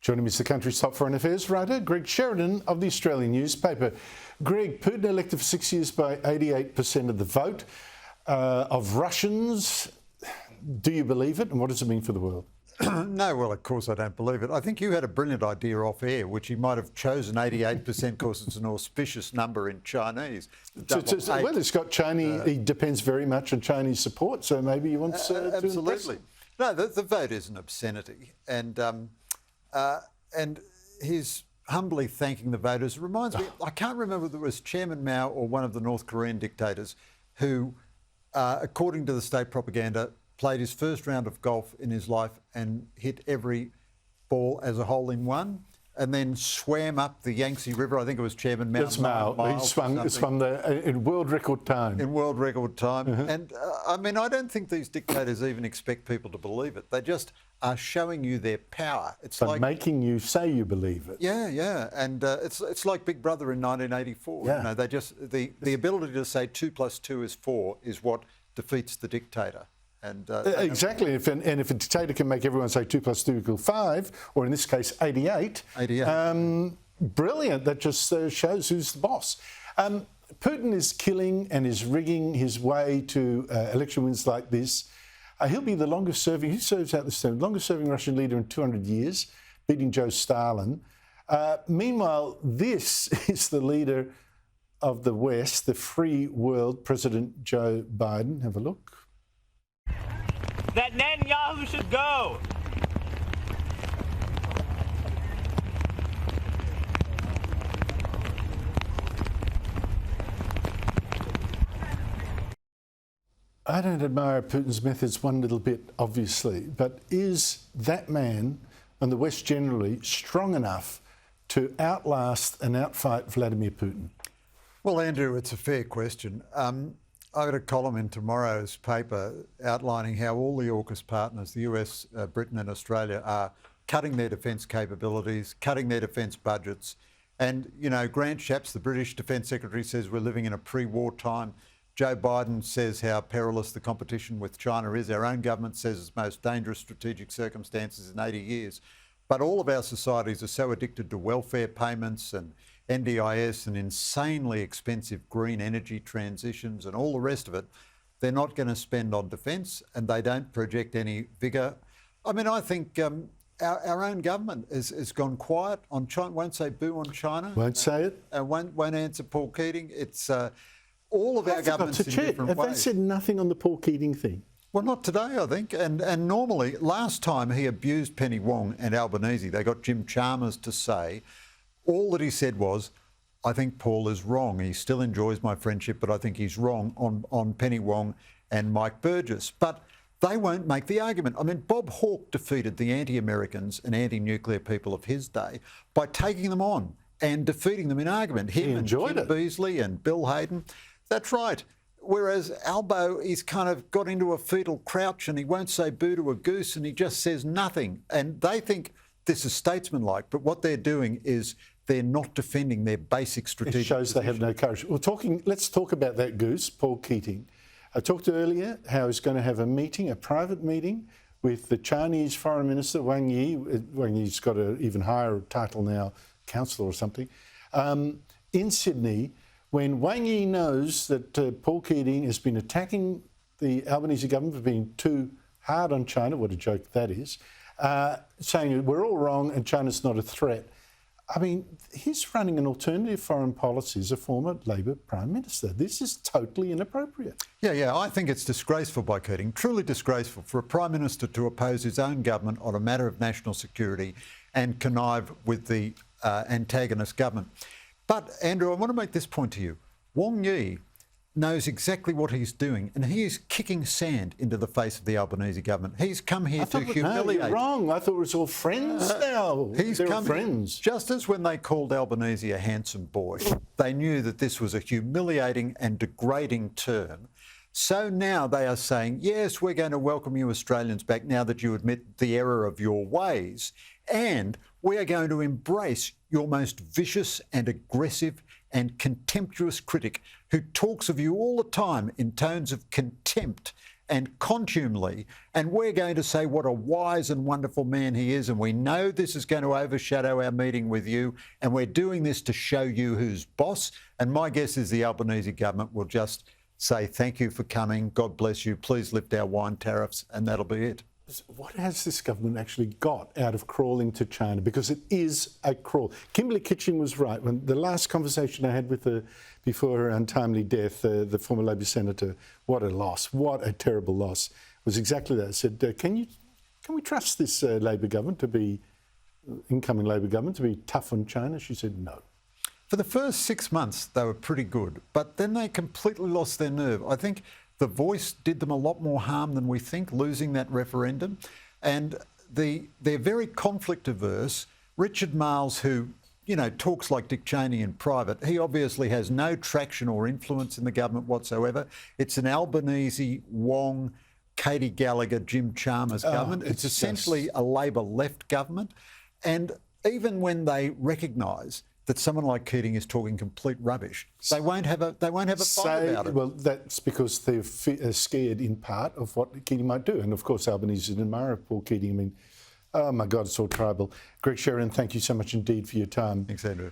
Joining me is the country's top foreign affairs writer, Greg Sheridan of the Australian newspaper. Greg, Putin elected for 6 years by 88% of the vote of Russians. Do you believe it, and what does it mean for the world? No, well, of course I don't believe it. I think you had a brilliant idea off air, which he might have chosen 88% because it's an auspicious number in Chinese. Well, it's got Chinese, he depends very much on Chinese support, so maybe he wants to absolutely. No, the vote is an obscenity, and he's humbly thanking the voters. It reminds me, I can't remember whether it was Chairman Mao or one of the North Korean dictators who, according to the state propaganda, played his first round of golf in his life and hit every ball as a hole-in-one, and then swam up the Yangtze River. I think it was Chairman Mao. That's Mao. He swam there in world record time. In world record time. And I mean, I don't think these dictators even expect people to believe it. They just are showing you their power. It's but like making you say you believe it. Yeah, yeah. And it's like Big Brother in 1984. Yeah. You know, they just the ability to say 2 + 2 is 4 is what defeats the dictator. And exactly, if a dictator can make everyone say 2 + 2 = 5, or in this case 88, brilliant. That just shows who's the boss. Putin is killing and is rigging his way to election wins like this. He'll be the longest-serving, he serves out this term, longest-serving Russian leader in 200 years, beating Joe Stalin. Meanwhile, this is the leader of the West, the free world, President Joe Biden. Have a look. That Netanyahu should go. I don't admire Putin's methods one little bit, obviously, but is that man, and the West generally, strong enough to outlast and outfight Vladimir Putin? Well, Andrew, it's a fair question. I got a column in tomorrow's paper outlining how all the AUKUS partners, the US, Britain and Australia, are cutting their defence capabilities, cutting their defence budgets. And, you know, Grant Shapps, the British Defence Secretary, says we're living in a pre-war time. Joe Biden says how perilous the competition with China is. Our own government says it's the most dangerous strategic circumstances in 80 years. But all of our societies are so addicted to welfare payments and NDIS and insanely expensive green energy transitions and all the rest of it, they're not going to spend on defence, and they don't project any vigour. I mean, I think our own government has gone quiet on China, won't say boo on China. Won't say it. Won't answer Paul Keating. It's all of our governments in different ways. Have they said nothing on the Paul Keating thing? Well, not today, I think. And normally, last time he abused Penny Wong and Albanese, they got Jim Chalmers to say, all that he said was, I think Paul is wrong. He still enjoys my friendship, but I think he's wrong on Penny Wong and Mike Burgess. But they won't make the argument. I mean, Bob Hawke defeated the anti-Americans and anti-nuclear people of his day by taking them on and defeating them in argument. Him and Jim Beazley and Bill Hayden. That's right. Whereas Albo, he's kind of got into a fetal crouch and he won't say boo to a goose and he just says nothing. And they think this is statesmanlike, but what they're doing is they're not defending their basic strategic position. It shows they have no courage. Let's talk about that goose, Paul Keating. I talked earlier how he's going to have a meeting, a private meeting, with the Chinese Foreign Minister, Wang Yi. Wang Yi's got an even higher title now, councillor or something, in Sydney, when Wang Yi knows that Paul Keating has been attacking the Albanese government for being too hard on China, what a joke that is, saying we're all wrong and China's not a threat. I mean, he's running an alternative foreign policy as a former Labor Prime Minister. This is totally inappropriate. Yeah, I think it's disgraceful by Keating, truly disgraceful for a Prime Minister to oppose his own government on a matter of national security and connive with the antagonist government. But, Andrew, I want to make this point to you. Wang Yi knows exactly what he's doing, and he is kicking sand into the face of the Albanese government. He's come here to humiliate. No, you're wrong. I thought it was all friends now. They're come friends. Just as when they called Albanese a handsome boy, they knew that this was a humiliating and degrading term. So now they are saying, yes, we're going to welcome you Australians back now that you admit the error of your ways, and we are going to embrace your most vicious and aggressive and contemptuous critic who talks of you all the time in tones of contempt and contumely, and we're going to say what a wise and wonderful man he is, and we know this is going to overshadow our meeting with you, and we're doing this to show you who's boss. And my guess is the Albanese government will just say thank you for coming, God bless you, please lift our wine tariffs, and that'll be it. What has this government actually got out of crawling to China? Because it is a crawl. Kimberly Kitching was right. When the last conversation I had with her before her untimely death, the former Labor senator, what a loss, what a terrible loss, was exactly that. I said, can we trust this Labor government to be, incoming Labor government, to be tough on China? She said no. For the first 6 months, they were pretty good, but then they completely lost their nerve. I think the Voice did them a lot more harm than we think, losing that referendum. And they're very conflict averse. Richard Marles, who, you know, talks like Dick Cheney in private, he obviously has no traction or influence in the government whatsoever. It's an Albanese, Wong, Katie Gallagher, Jim Chalmers government. It's essentially a Labor left government. And even when they recognise that someone like Keating is talking complete rubbish, they won't have a fight about it. Well, that's because they're scared in part of what Keating might do. And of course, Albanese is an admirer of Paul Keating. I mean, oh my God, it's all tribal. Greg Sheridan, thank you so much indeed for your time. Thanks, Andrew.